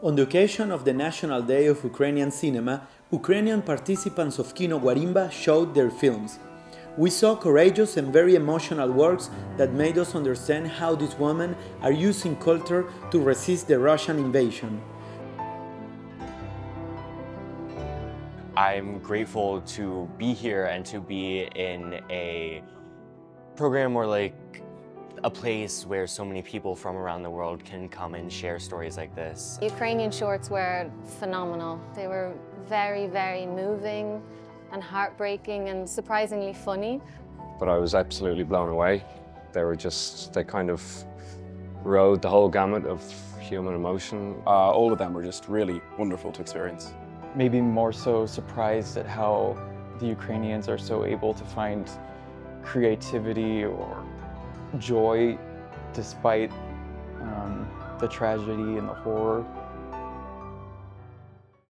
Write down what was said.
On the occasion of the National Day of Ukrainian Cinema, Ukrainian participants of Kino Guarimba showed their films. We saw courageous and very emotional works that made us understand how these women are using culture to resist the Russian invasion. I'm grateful to be here and to be in a program or a place where so many people from around the world can come and share stories like this. Ukrainian shorts were phenomenal. They were very, very moving and heartbreaking and surprisingly funny. But I was absolutely blown away. They kind of rode the whole gamut of human emotion. All of them were just really wonderful to experience. Maybe more so surprised at how the Ukrainians are so able to find creativity or joy despite the tragedy and the horror.